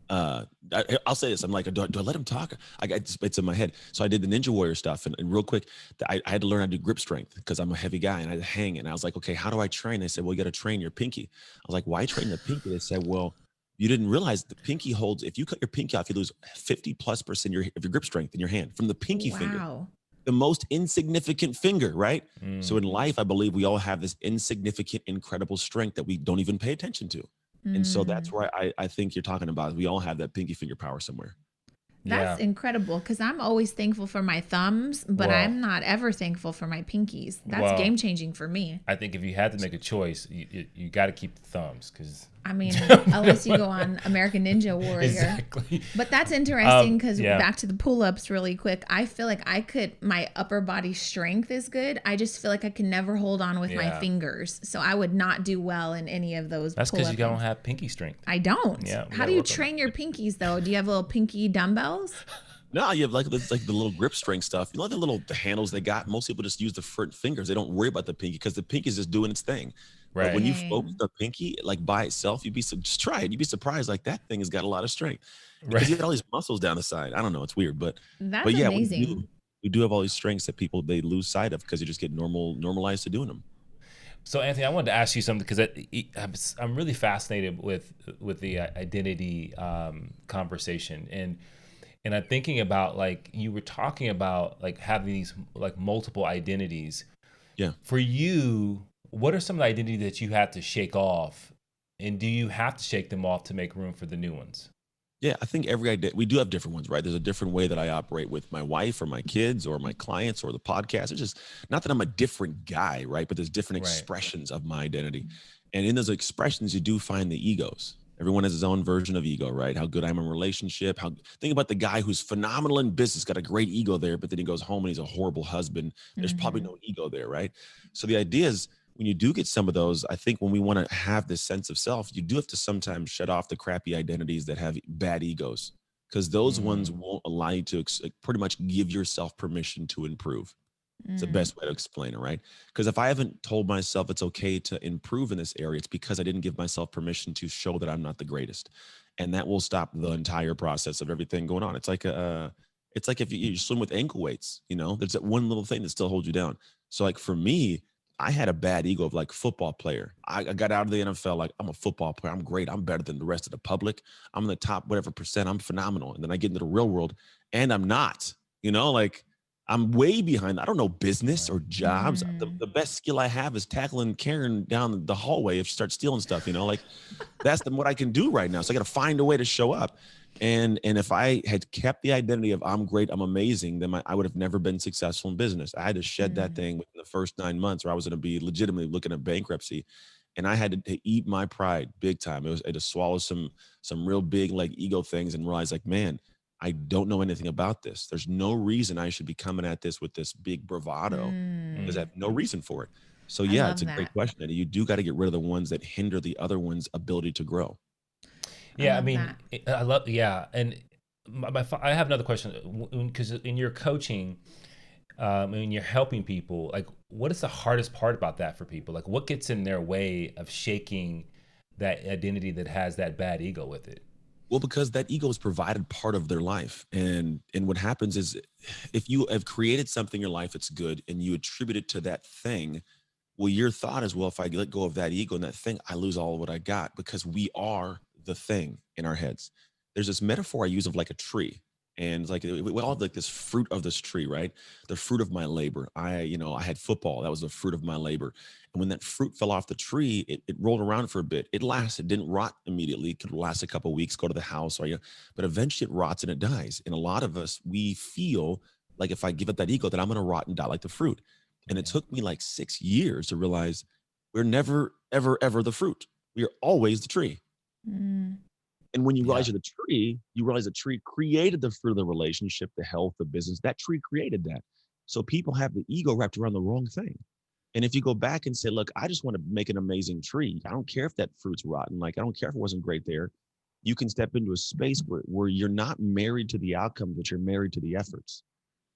I'll say this. I'm like, do I let him talk? It's in my head. So I did the Ninja Warrior stuff, and real quick, I had to learn how to do grip strength because I'm a heavy guy and I hang. And I was like, okay, how do I train? They said, well, you got to train your pinky. I was like, why train the pinky? They said, well, you didn't realize the pinky holds. If you cut your pinky off, you lose 50+% of your grip strength in your hand from the pinky finger, Wow. the most insignificant finger, right? So Mm. in life, I believe we all have this insignificant, incredible strength that we don't even pay attention to. And so that's Mm. where I think you're talking about. We all have that pinky finger power somewhere. That's Yeah. incredible because I'm always thankful for my thumbs, but Well, I'm not ever thankful for my pinkies. That's well, game changing for me. I think if you had to make a choice, you got to keep the thumbs because I mean, unless you go on American Ninja Warrior. exactly. But that's interesting because Yeah. back to the pull-ups really quick. I feel like my upper body strength is good. I just feel like I can never hold on with my Yeah. fingers. So I would not do well in any of those That's because pull-up you don't things. have pinky strength. I don't. Yeah, we How gotta do you work on train your pinkies though? Do you have little pinky dumbbells? No, you have like it's like the little grip strength stuff. You know the handles they got. Most people just use the front fingers. They don't worry about the pinky because the pinky is just doing its thing. But when Right. you Dang. focus the pinky like by itself, just try it. You'd be surprised. Like that thing has got a lot of strength because you Right. got all these muscles down the side. I don't know. It's weird, That's but yeah, amazing. we do have all these strengths that people they lose sight of because you just get normalized to doing them. So Anthony, I wanted to ask you something because I'm really fascinated with the identity conversation, and I'm thinking about like you were talking about like having these like multiple identities. Yeah. For you, what are some of the identities that you had to shake off, and do you have to shake them off to make room for the new ones? Yeah, I think every idea we do have different ones, right? There's a different way that I operate with my wife or my kids or my clients or the podcast. It's just not that I'm a different guy, right? But there's different Right. expressions of my identity. And in those expressions, you do find the egos. Everyone has his own version of ego, right? How good I'm in a relationship. Think about the guy who's phenomenal in business, got a great ego there, but then he goes home and he's a horrible husband. There's probably Mhm. no ego there, right? So the idea is when you do get some of those, I think when we want to have this sense of self, you do have to sometimes shut off the crappy identities that have bad egos, because those ones Mm. won't allow you to like, pretty much give yourself permission to improve. It's the Mm. best way to explain it, right? Because if I haven't told myself it's okay to improve in this area, it's because I didn't give myself permission to show that I'm not the greatest, and that will stop the entire process of everything going on. It's like if you swim with ankle weights, there's that one little thing that still holds you down. So like for me, I had a bad ego of like football player. I got out of the NFL like I'm a football player. I'm great. I'm better than the rest of the public. I'm in the top whatever percent. I'm phenomenal. And then I get into the real world and I'm not. Like I'm way behind. I don't know business Right. or jobs. The, Mm. the best skill I have is tackling Karen down the hallway if she starts stealing stuff. Like that's what I can do right now. So I got to find a way to show up. And if I had kept the identity of I'm great, I'm amazing, then I would have never been successful in business. I had to shed that Mm. thing within the first 9 months, or I was going to be legitimately looking at bankruptcy. And I had to eat my pride big time. I had to swallow some real big like ego things and realize like, man, I don't know anything about this. There's no reason I should be coming at this with this big bravado because I Mm. have no reason for it. So I yeah, it's love a great that. question. And you do got to get rid of the ones that hinder the other one's ability to grow. I Yeah, I love mean, that. I love. Yeah, and I have another question because in your coaching, when you're helping people, like, what is the hardest part about that for people? Like, what gets in their way of shaking that identity that has that bad ego with it? Well, because that ego is provided part of their life. And what happens is if you have created something in your life that's good and you attribute it to that thing, well, your thought is, well, if I let go of that ego and that thing, I lose all of what I got because we are the thing in our heads. There's this metaphor I use of like a tree. And it's like we all have like this fruit of this tree, right? The fruit of my labor. I had football. That was the fruit of my labor. And when that fruit fell off the tree, it rolled around for a bit. It lasted, didn't rot immediately. It could last a couple of weeks, go to the house, but eventually it rots and it dies. And a lot of us, we feel like if I give up that ego, that I'm going to rot and die like the fruit. And it Yeah. took me like 6 years to realize we're never, ever, ever the fruit. We are always the tree. Mm. And when you Yeah. realize you're the tree, you realize the tree created the fruit of the relationship, the health, the business. That tree created that. So people have the ego wrapped around the wrong thing. And if you go back and say, look, I just want to make an amazing tree. I don't care if that fruit's rotten. Like, I don't care if it wasn't great there. You can step into a space where you're not married to the outcome, but you're married to the efforts.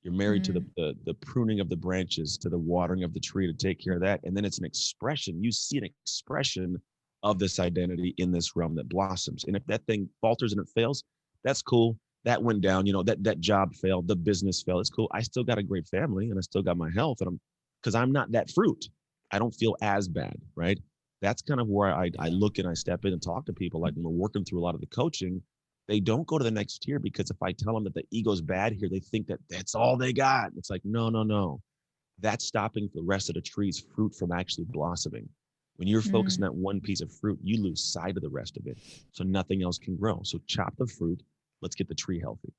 You're married to the pruning of the branches, to the watering of the tree, to take care of that. And then it's an expression. You see an expression of this identity in this realm that blossoms. And if that thing falters and it fails, that's cool. That went down, that job failed, the business failed. It's cool. I still got a great family and I still got my health. And because I'm not that fruit. I don't feel as bad, right? That's kind of where I look and I step in and talk to people. Like when we're working through a lot of the coaching, they don't go to the next tier because if I tell them that the ego's bad here, they think that that's all they got. It's like, no, no, no. That's stopping the rest of the tree's fruit from actually blossoming. When you're focused on that one piece of fruit, you lose sight of the rest of it. So nothing else can grow. So chop the fruit. Let's get the tree healthy.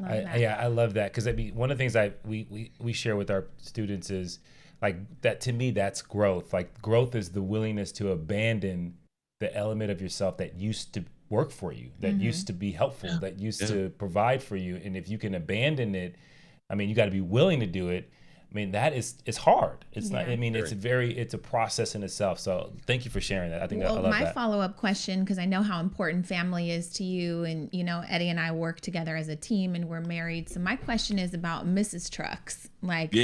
I love that because one of the things we share with our students is like that. To me, that's growth. Like growth is the willingness to abandon the element of yourself that used to work for you, that used to be helpful, that used to provide for you. And if you can abandon it, I mean, you got to be willing to do it. I mean, it's hard. It's not, I mean, it's a process in itself. So thank you for sharing that. I think I love that. My follow-up question, because I know how important family is to you, and Eddie and I work together as a team and we're married. So my question is about Mrs. Trucks. Like,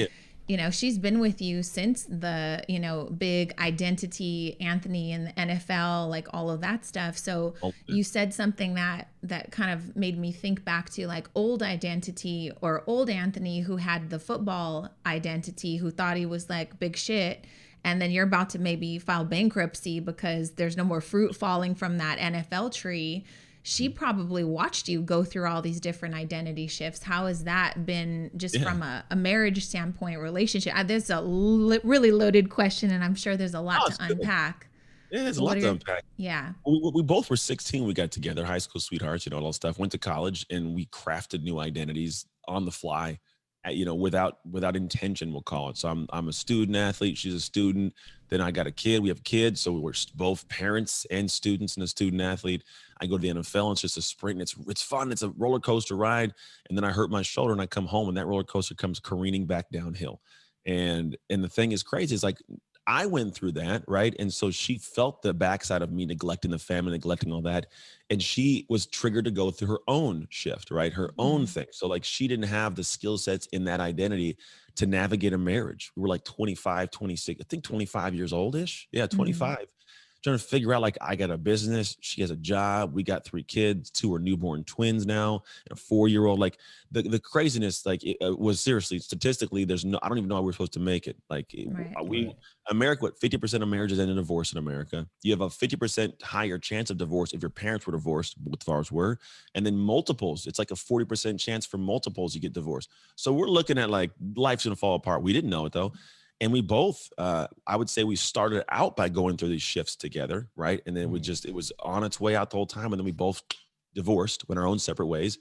she's been with you since the, big identity, Anthony and the NFL, like all of that stuff. So you said something that kind of made me think back to like old identity or old Anthony who had the football identity, who thought he was like big shit. And then you're about to maybe file bankruptcy because there's no more fruit falling from that NFL tree. She probably watched you go through all these different identity shifts. How has that been just from a marriage standpoint, relationship? There's a really loaded question, and I'm sure there's a lot to unpack. Yeah, there's a lot to unpack. Yeah. We both were 16. We got together, high school sweethearts, all that stuff. Went to college, and we crafted new identities on the fly, without intention, we'll call it. So I'm a student athlete. She's a student. Then I got a kid. We have kids. So we're both parents and students and a student athlete. I go to the NFL. And it's just a sprint. And it's fun. It's a roller coaster ride. And then I hurt my shoulder and I come home and that roller coaster comes careening back downhill. And the thing is crazy. It's like, I went through that, right? And so she felt the backside of me neglecting the family, neglecting all that. And she was triggered to go through her own shift, right? Her own thing. So like she didn't have the skill sets in that identity to navigate a marriage. We were like 25, 26, I think 25 years old-ish. Yeah, 25. Trying to figure out, like, I got a business, she has a job, we got 3 kids, 2 are newborn twins now, and a 4-year-old. Like the craziness, like it was seriously, statistically, I don't even know how we're supposed to make it. Like America, what 50% of marriages end in divorce in America. You have a 50% higher chance of divorce if your parents were divorced, both ours were, and then multiples. It's like a 40% chance for multiples you get divorced. So we're looking at like life's gonna fall apart. We didn't know it though. And we both, I would say we started out by going through these shifts together, right? And then it was on its way out the whole time. And then we both divorced, went our own separate ways,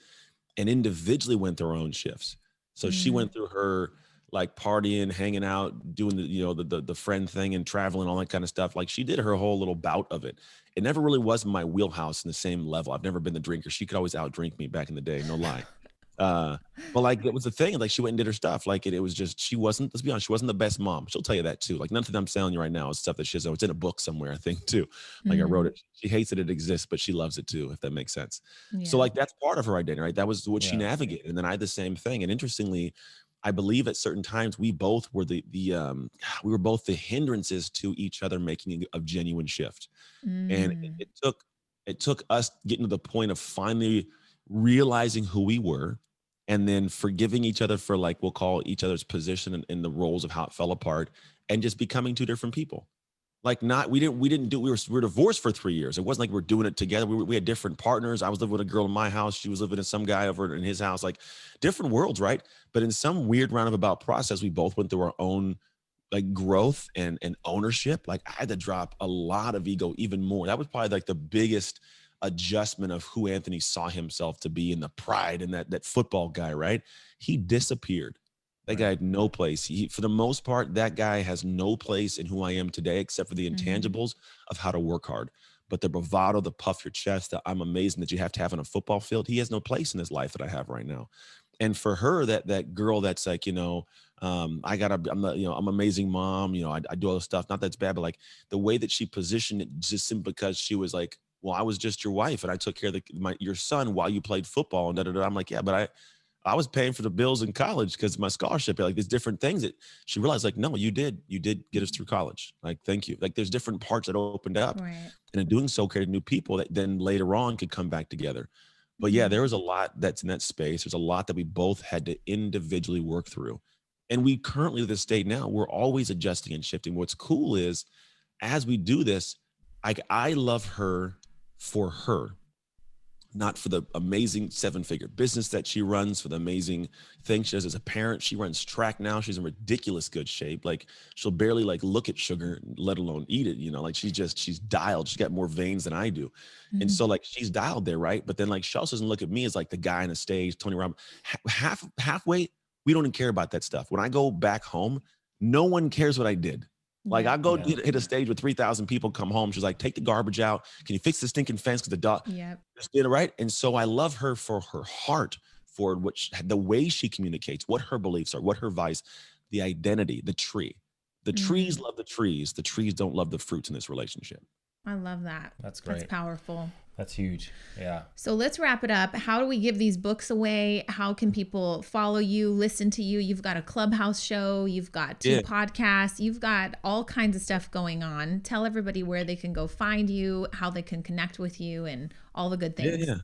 and individually went through our own shifts. So she went through her like partying, hanging out, doing the friend thing and traveling, all that kind of stuff. Like she did her whole little bout of it. It never really was my wheelhouse in the same level. I've never been the drinker. She could always outdrink me back in the day, no lie. But like it was the thing, like she went and did her stuff. Like it was just, let's be honest, she wasn't the best mom. She'll tell you that too. Like nothing I'm telling you right now is stuff that she says, it's in a book somewhere, I think too. Like I wrote it. She hates that it exists, but she loves it too, if that makes sense. So like that's part of her identity, right? That was what she navigated. And then I had the same thing. And interestingly, I believe at certain times we both were we were both the hindrances to each other making a genuine shift. And it took us getting to the point of finally realizing who we were, and then forgiving each other for, like, we'll call each other's position in the roles of how it fell apart, and just becoming 2 different people. Like we were divorced for 3 years. It wasn't like we were doing it together. We had different partners. I was living with a girl in my house. She was living with some guy over in his house, like different worlds, right? But in some weird roundabout process, we both went through our own like growth and ownership. Like I had to drop a lot of ego, even more. That was probably like the biggest adjustment of who Anthony saw himself to be, in the pride and that football guy, right? He disappeared. That guy had no place. For the most part, that guy has no place in who I am today, except for the intangibles of how to work hard. But the bravado, the puff your chest, that I'm amazing that you have to have on a football field, he has no place in his life that I have right now. And for her, that girl that's like, I'm an amazing mom, I do all this stuff. Not that's bad, but like the way that she positioned it, just simply because she was like, well, I was just your wife and I took care of your son while you played football and da, da, da. I'm like, yeah, but I was paying for the bills in college because of my scholarship. Like there's different things that she realized, like, no, you did get us through college. Like, thank you. Like there's different parts that opened up. Right. And in doing so, created new people that then later on could come back together. But yeah, there was a lot that's in that space. There's a lot that we both had to individually work through. And we currently, to this state now, we're always adjusting and shifting. What's cool is as we do this, I love her for her, not for the amazing 7-figure business that she runs, for the amazing thing she does as a parent. She runs track now. She's in ridiculous good shape. Like she'll barely like look at sugar, let alone eat it. You know, like she's dialed. She's got more veins than I do. And so like she's dialed there, right? But then like she also doesn't look at me as like the guy on the stage, Tony Robbins. Halfway, we don't even care about that stuff. When I go back home, no one cares what I did. Like I go hit a stage with 3,000 people, come home. She's like, take the garbage out. Can you fix the stinking fence? Because the dog just did it right. And so I love her for her heart, for the way she communicates, what her beliefs are, what her vice, the identity, the tree. The trees love the trees. The trees don't love the fruits in this relationship. I love that. That's great. That's powerful. That's huge. Yeah. So let's wrap it up. How do we give these books away? How can people follow you, listen to you? You've got a Clubhouse show. You've got 2 podcasts. You've got all kinds of stuff going on. Tell everybody where they can go find you, how they can connect with you, and all the good things. Yeah.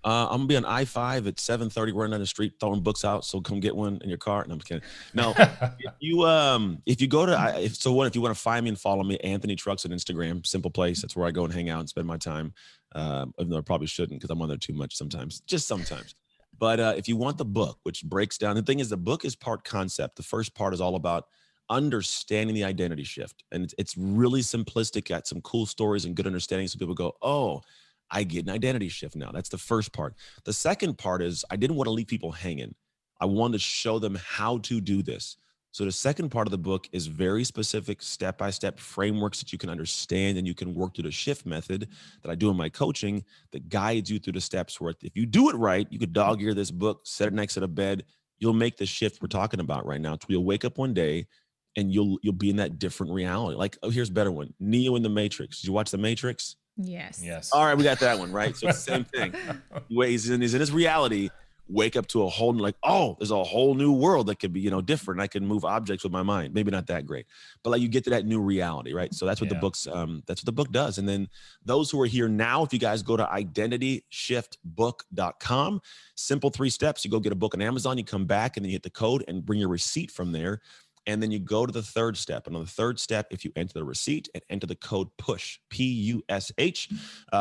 I'm gonna be on I-5 at 7:30, running down the street, throwing books out. So come get one in your car. No, I'm just kidding. No, if you go to, if you want to find me and follow me, Anthony Trucks on Instagram, simple place. That's where I go and hang out and spend my time. Even though I probably shouldn't because I'm on there too much sometimes, just sometimes. But if you want the book, which breaks down, the thing is the book is part concept. The first part is all about understanding the identity shift. And it's really simplistic, got some cool stories and good understanding. So people go, oh, I get an identity shift now. That's the first part. The second part is I didn't want to leave people hanging. I wanted to show them how to do this. So the second part of the book is very specific step-by-step frameworks that you can understand and you can work through the shift method that I do in my coaching that guides you through the steps where if you do it right, you could dog ear this book, set it next to the bed, you'll make the shift we're talking about right now. You'll wake up one day and you'll be in that different reality. Like, oh, here's a better one. Neo in the Matrix. Did you watch The Matrix? Yes. All right, we got that one, right? So it's the same thing. He's in his reality, wake up to a whole like, oh, there's a whole new world that could be, different. I can move objects with my mind. Maybe not that great, but like you get to that new reality, right? So that's what that's what the book does. And then those who are here now, if you guys go to identityshiftbook.com, simple 3 steps. You go get a book on Amazon, you come back and then you hit the code and bring your receipt from there. And then you go to the third step. And on the third step, if you enter the receipt and enter the code PUSH, P-U-S-H,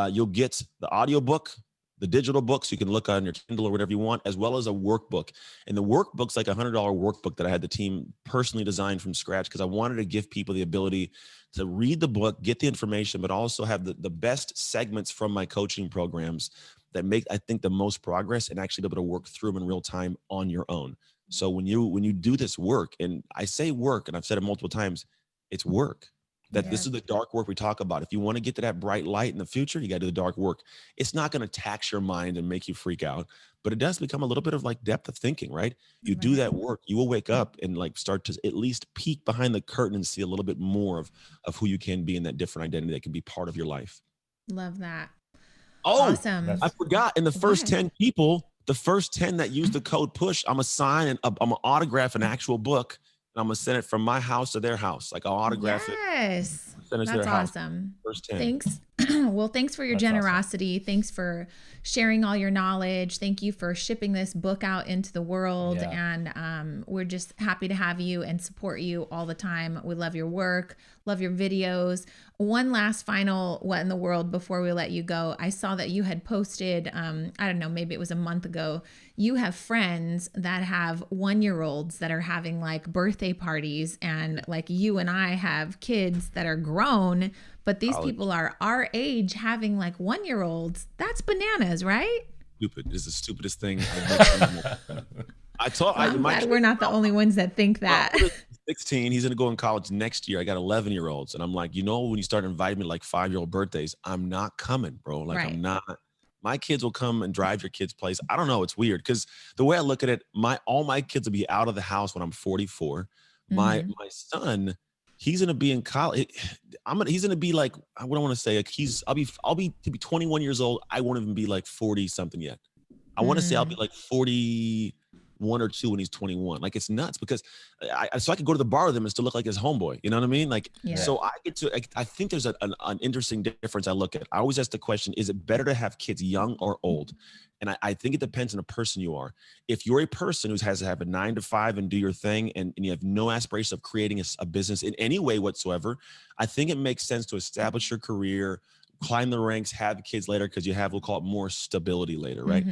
you'll get the audiobook, the digital books you can look on your Kindle or whatever you want, as well as a workbook. And the workbook's like a $100 workbook that I had the team personally design from scratch because I wanted to give people the ability to read the book, get the information, but also have the best segments from my coaching programs that make, I think, the most progress and actually be able to work through them in real time on your own. So when you do this work, and I say work, and I've said it multiple times, it's work. This is the dark work we talk about. If you want to get to that bright light in the future, you got to do the dark work. It's not going to tax your mind and make you freak out, but it does become a little bit of like depth of thinking, right? You do that work, you will wake up and like start to at least peek behind the curtain and see a little bit more of who you can be in that different identity that can be part of your life. Love that. Oh, awesome. I forgot. In the first 10 people, the first 10 that use the code PUSH, I'm going to sign and I'm going to autograph an actual book. And I'm going to send it from my house to their house. Like I'll autograph it. Yes. Send it That's to their awesome. House. First 10. Thanks. Well, thanks for your generosity. Awesome. Thanks for sharing all your knowledge. Thank you for shipping this book out into the world. Yeah. And we're just happy to have you and support you all the time. We love your work, love your videos. One last final what in the world before we let you go. I saw that you had posted, I don't know, maybe it was a month ago. You have friends that have 1-year-olds that are having like birthday parties, and like you and I have kids that are grown, but these people are our age having like 1-year-olds. That's bananas, right? Stupid. It's the stupidest thing. I'm glad we're not the only ones that think that. 16, he's going to go in college next year. I got 11-year-olds. And I'm like, when you start inviting me to like 5-year-old birthdays, I'm not coming, bro. Like right. I'm not. My kids will come and drive your kids' place. I don't know. It's weird because the way I look at it, all my kids will be out of the house when I'm 44. Mm-hmm. My son, he's going to be in college. He's going to be like, what I want to say, like I'll be 21 years old. I won't even be like 40 something yet. I want to say I'll be like 41 1 or 2 when he's 21. Like, it's nuts because so I could go to the bar with him and still look like his homeboy. You know what I mean? Like, so I think there's an interesting difference I look at. I always ask the question, is it better to have kids young or old? And I think it depends on the person you are. If you're a person who has to have a 9 to 5 and do your thing, and you have no aspiration of creating a business in any way whatsoever, I think it makes sense to establish your career, climb the ranks, have kids later, because you have, we'll call it, more stability later, right?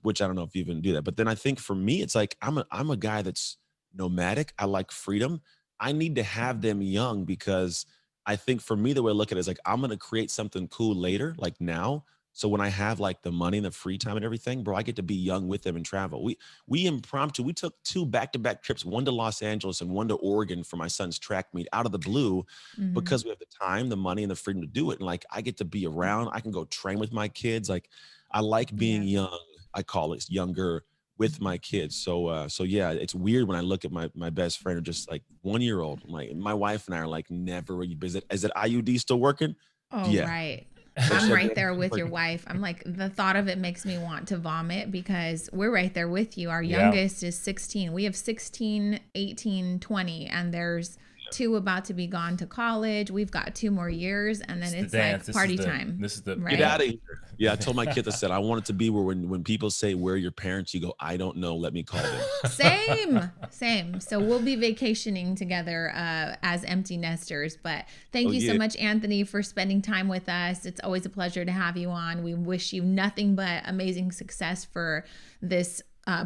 Which I don't know if you even do that. But then I think for me, it's like I'm a guy that's nomadic. I like freedom. I need to have them young because I think for me, the way I look at it is like, I'm going to create something cool later, like now. So when I have like the money and the free time and everything, bro, I get to be young with them and travel. We took 2 back-to-back trips, one to Los Angeles and one to Oregon for my son's track meet out of the blue, because we have the time, the money, and the freedom to do it. And like, I get to be around. I can go train with my kids. Like, I like being young. I call it younger with my kids. So yeah, it's weird when I look at my best friend, or just like 1-year-old. Like, my wife and I are like, never. Is it IUD still working? Oh, Yeah. right. I'm right there with your wife. I'm like, the thought of it makes me want to vomit because we're right there with you. Our youngest is 16. We have 16, 18, 20, and there's 2 about to be gone to college. We've got 2 more years, and then it's like party time. This is the right? Get out of here. Yeah, I told my kids, I said, I want it to be where when people say, where are your parents? You go, I don't know. Let me call them. Same. So we'll be vacationing together as empty nesters. But thank you so much, Anthony, for spending time with us. It's always a pleasure to have you on. We wish you nothing but amazing success for this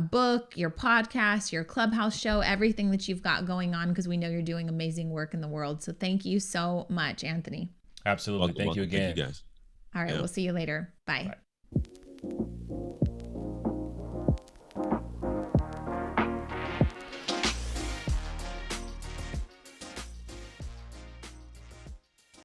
book, your podcast, your Clubhouse show, everything that you've got going on, because we know you're doing amazing work in the world. So thank you so much, Anthony. Absolutely. Thank you again. Thank you guys. All right. We'll see you later. Bye.